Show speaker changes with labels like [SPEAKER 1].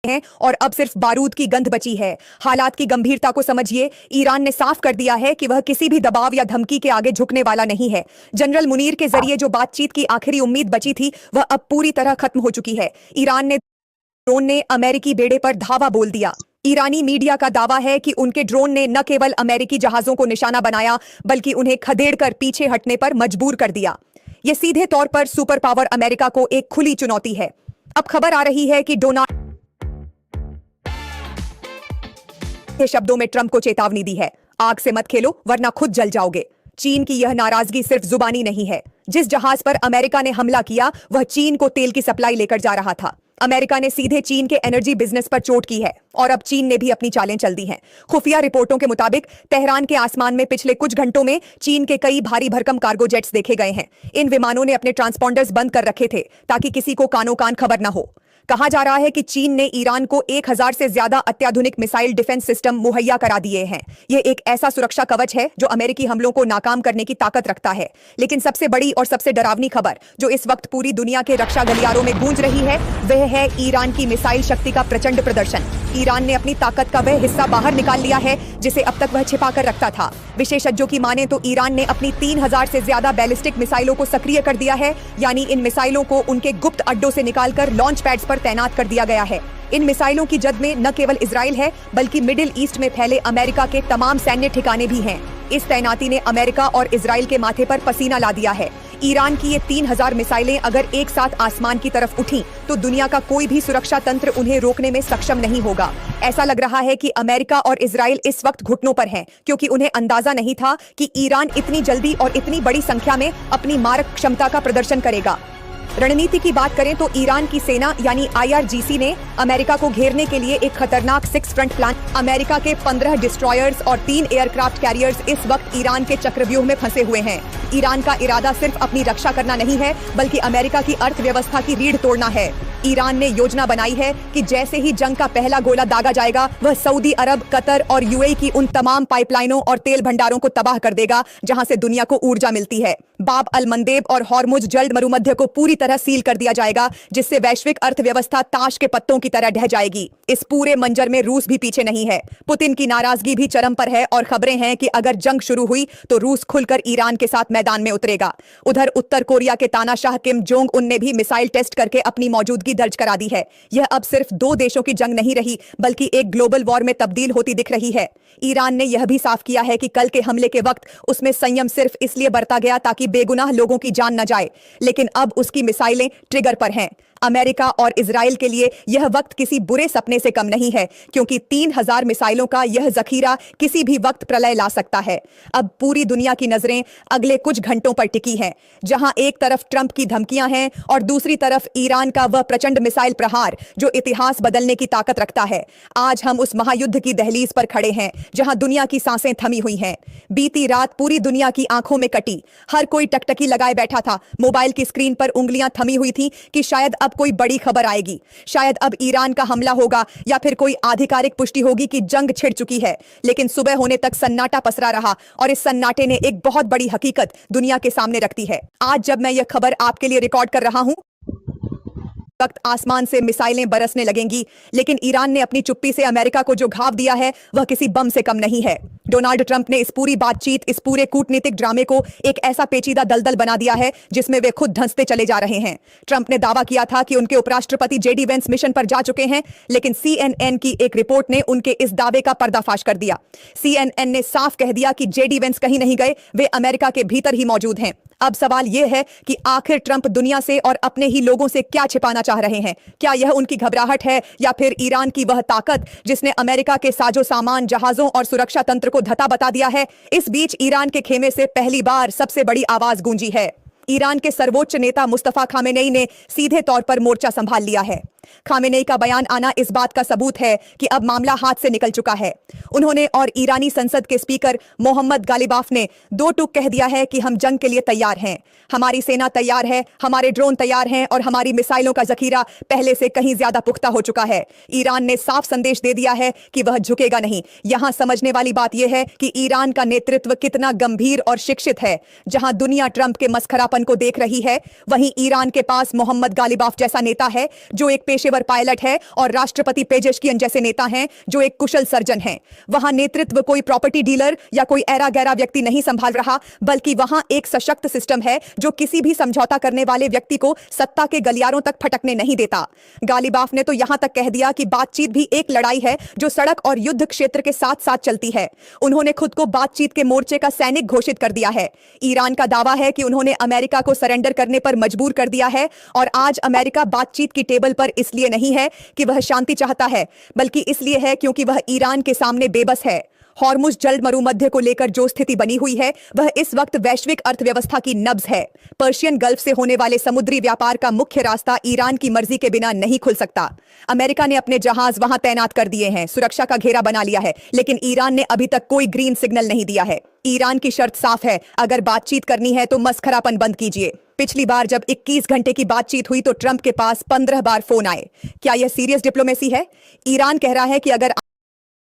[SPEAKER 1] हैं और अब सिर्फ बारूद की गंध बची है। हालात की गंभीरता को समझिए। ईरान ने साफ कर दिया है कि वह किसी भी दबाव या धमकी के आगे झुकने वाला नहीं है। जनरल मुनीर के जरिए जो बातचीत की आखिरी उम्मीद बची थी वह अब पूरी तरह खत्म हो चुकी है। ईरान ने ड्रोन ने अमेरिकी बेड़े पर धावा बोल दिया। ईरानी मीडिया का दावा है कि उनके ड्रोन ने न केवल अमेरिकी जहाजों को निशाना बनाया बल्कि उन्हें खदेड़कर पीछे हटने पर मजबूर कर दिया। यह सीधे तौर पर सुपर पावर अमेरिका को एक खुली चुनौती है। अब खबर आ रही है कि डोनाल्ड के शब्दों में ट्रंप को चेतावनी दी है, आग से मत खेलो वरना खुद जल जाओगे। चीन की यह नाराजगी सिर्फ जुबानी नहीं है। जिस जहाज पर अमेरिका ने हमला किया वह चीन को तेल की सप्लाई लेकर जा रहा था। अमेरिका ने सीधे चीन के एनर्जी बिजनेस पर चोट की है और अब चीन ने भी अपनी चालें चल दी हैं। खुफिया रिपोर्टों के मुताबिक तेहरान के आसमान में पिछले कुछ घंटों में चीन के कई भारी भरकम कार्गो जेट्स देखे गए हैं। इन विमानों ने अपने ट्रांसपॉन्डर्स बंद कर रखे थे ताकि किसी को कानो कान खबर न हो। कहा जा रहा है कि चीन ने ईरान को 1000 से ज्यादा अत्याधुनिक मिसाइल डिफेंस सिस्टम मुहैया करा दिए हैं। यह एक ऐसा सुरक्षा कवच है जो अमेरिकी हमलों को नाकाम करने की ताकत रखता है। लेकिन सबसे बड़ी और सबसे डरावनी खबर जो इस वक्त पूरी दुनिया के रक्षा गलियारों में गूंज रही है वह है ईरान की मिसाइल शक्ति का प्रचंड प्रदर्शन। ईरान ने अपनी ताकत का वह हिस्सा बाहर निकाल लिया है जिसे अब तक वह छिपा कर रखता था। विशेषज्ञों की माने तो ईरान ने अपनी 3000 से ज्यादा बैलिस्टिक मिसाइलों को सक्रिय कर दिया है, यानी इन मिसाइलों को उनके गुप्त अड्डों से निकालकर लॉन्च पैड्स पर तैनात कर दिया गया है। इन मिसाइलों की जद में न केवल इजराइल है बल्कि मिडिल ईस्ट में फैले अमेरिका के तमाम सैन्य ठिकाने भी हैं। इस तैनाती ने अमेरिका और इजराइल के माथे पर पसीना ला दिया है। ईरान की ये 3000 मिसाइलें अगर एक साथ आसमान की तरफ उठीं तो दुनिया का कोई भी सुरक्षा तंत्र उन्हें रोकने में सक्षम नहीं होगा। ऐसा लग रहा है कि अमेरिका और इजराइल इस वक्त घुटनों पर हैं, क्योंकि उन्हें अंदाजा नहीं था कि ईरान इतनी जल्दी और इतनी बड़ी संख्या में अपनी मारक क्षमता का प्रदर्शन करेगा। रणनीति की बात करें तो ईरान की सेना यानी IRGC ने अमेरिका को घेरने के लिए एक खतरनाक 6 फ्रंट प्लान। अमेरिका के 15 डिस्ट्रॉयर्स और 3 एयरक्राफ्ट कैरियर्स इस वक्त ईरान के चक्रव्यूह में फंसे हुए हैं। ईरान का इरादा सिर्फ अपनी रक्षा करना नहीं है बल्कि अमेरिका की अर्थव्यवस्था की रीढ़ तोड़ना है। ईरान ने योजना बनाई है कि जैसे ही जंग का पहला गोला दागा जाएगा वह सऊदी अरब, कतर और UAE की उन तमाम पाइपलाइनों और तेल भंडारों को तबाह कर देगा जहां से दुनिया को ऊर्जा मिलती है। बाब अल मंदेब और हॉर्मुज जल्द मरुमध्य को पूरी तरह सील कर दिया जाएगा, जिससे वैश्विक अर्थव्यवस्था ताश के पत्तों की तरह ढह जाएगी। इस पूरे मंजर में रूस भी पीछे नहीं है। पुतिन की नाराजगी भी चरम पर है और खबरें हैं कि अगर जंग शुरू हुई तो रूस खुलकर ईरान के साथ मैदान में उतरेगा। उधर उत्तर कोरिया के तानाशाह किम जोंग उन ने भी मिसाइल टेस्ट करके अपनी मौजूदगी दर्ज करा दी है। यह अब सिर्फ 2 देशों की जंग नहीं रही बल्कि एक ग्लोबल वॉर में तब्दील होती दिख रही है। ईरान ने यह भी साफ किया है कि कल के हमले के वक्त उसमें संयम सिर्फ इसलिए बरता गया ताकि बेगुनाह लोगों की जान न जाए, लेकिन अब उसकी मिसाइलें ट्रिगर पर हैं। अमेरिका और इजराइल के लिए यह वक्त किसी बुरे सपने से कम नहीं है, क्योंकि 3000 मिसाइलों का यह जखीरा किसी भी वक्त प्रलय ला सकता है। अब पूरी दुनिया की नजरें अगले कुछ घंटों पर टिकी हैं, जहां एक तरफ ट्रंप की धमकियां हैं और दूसरी तरफ ईरान का वह प्रचंड मिसाइल प्रहार जो इतिहास बदलने की ताकत रखता है। आज हम उस महायुद्ध की दहलीज पर खड़े हैं जहां दुनिया की सांसें थमी हुई हैं। बीती रात पूरी दुनिया की आंखों में कटी। हर कोई टकटकी लगाए बैठा था, मोबाइल की स्क्रीन पर उंगलियां थमी हुई थी कि शायद अब कोई बड़ी खबर आएगी, शायद अब ईरान का हमला होगा या फिर कोई आधिकारिक पुष्टि होगी कि जंग छिड़ चुकी है। लेकिन सुबह होने तक सन्नाटा पसरा रहा और इस सन्नाटे ने एक बहुत बड़ी हकीकत दुनिया के सामने रखती है। आज जब मैं यह खबर आपके लिए रिकॉर्ड कर रहा हूं वक्त आसमान से मिसाइलें बरसने लगेंगी, लेकिन ईरान ने अपनी चुप्पी से अमेरिका को जो घाव दिया है वह किसी बम से कम नहीं है। डोनाल्ड ट्रंप ने इस पूरी बातचीत, इस पूरे कूटनीतिक ड्रामे को एक ऐसा पेचीदा दलदल बना दिया है जिसमें वे खुद धंसते चले जा रहे हैं। ट्रंप ने दावा किया था कि उनके उपराष्ट्रपति JD वेंस मिशन पर जा चुके हैं, लेकिन CNN की एक रिपोर्ट ने उनके इस दावे का पर्दाफाश कर दिया। CNN ने साफ कह दिया कि JD वेंस कहीं नहीं गए, वे अमेरिका के भीतर ही मौजूद हैं। अब सवाल यह है कि आखिर ट्रंप दुनिया से और अपने ही लोगों से क्या छिपाना चाह रहे हैं? क्या यह उनकी घबराहट है या फिर ईरान की वह ताकत जिसने अमेरिका के साजो सामान, जहाजों और सुरक्षा तंत्र को धता बता दिया है? इस बीच ईरान के खेमे से पहली बार सबसे बड़ी आवाज गूंजी है। ईरान के सर्वोच्च नेता मुस्तफा खामेनेई ने सीधे तौर पर मोर्चा संभाल लिया है। खामेनेई का बयान आना इस बात का सबूत है कि अब मामला हाथ से निकल चुका है। उन्होंने और ईरानी संसद के स्पीकर मोहम्मद गालिबाफ ने 2 टूक कह दिया है कि हम जंग के लिए तैयार हैं, हमारी सेना तैयार है, हमारे ड्रोन तैयार हैं और हमारी मिसाइलों का जखीरा पहले से कहीं ज्यादा पुख्ता हो चुका है। ईरान ने साफ संदेश दे दिया है कि वह झुकेगा नहीं। यहां समझने वाली बात यह है कि ईरान का नेतृत्व कितना गंभीर और शिक्षित है। जहां दुनिया ट्रंप के मस्खरापन को देख रही है, वहीं ईरान के पास मोहम्मद गालिबाफ जैसा नेता है जो एक पेशेवर पायलट है और राष्ट्रपति पेजेशकियन जैसे नेता हैं जो एक कुशल सर्जन हैं। वहां नेतृत्व कोई प्रॉपर्टी डीलर या कोई ऐरा गैरा व्यक्ति नहीं संभाल रहा, बल्कि वहां एक सशक्त सिस्टम है जो किसी भी समझौता करने वाले व्यक्ति को सत्ता के गलियारों तक फटकने नहीं देता। गालिबाफ ने तो यहां तक कह दिया कि बातचीत भी एक लड़ाई है जो सड़क और युद्ध क्षेत्र के साथ साथ चलती है। उन्होंने खुद को बातचीत के मोर्चे का सैनिक घोषित कर दिया है। ईरान का दावा है कि उन्होंने अमेरिका को सरेंडर करने पर मजबूर कर दिया है और आज अमेरिका बातचीत की टेबल पर इसलिए नहीं है कि वह शांति चाहता है, बल्कि इसलिए है क्योंकि वह ईरान के सामने बेबस है। हॉर्मुज जल मरुमध्य को लेकर जो स्थिति बनी हुई है वह इस वक्त वैश्विक अर्थव्यवस्था की नब्ज है। पर्शियन गल्फ से होने वाले समुद्री व्यापार का मुख्य रास्ता ईरान की मर्जी के बिना नहीं खुल सकता। अमेरिका ने अपने जहाज वहां तैनात कर दिए हैं, सुरक्षा का घेरा बना लिया है, लेकिन ईरान ने अभी तक कोई ग्रीन सिग्नल नहीं दिया है। ईरान की शर्त साफ है, अगर बातचीत करनी है तो मस्खरापन बंद कीजिए। पिछली बार जब 21 घंटे की बातचीत हुई तो ट्रंप के पास 15 बार फोन आए। क्या यह सीरियस डिप्लोमेसी है? ईरान कह रहा है कि अगर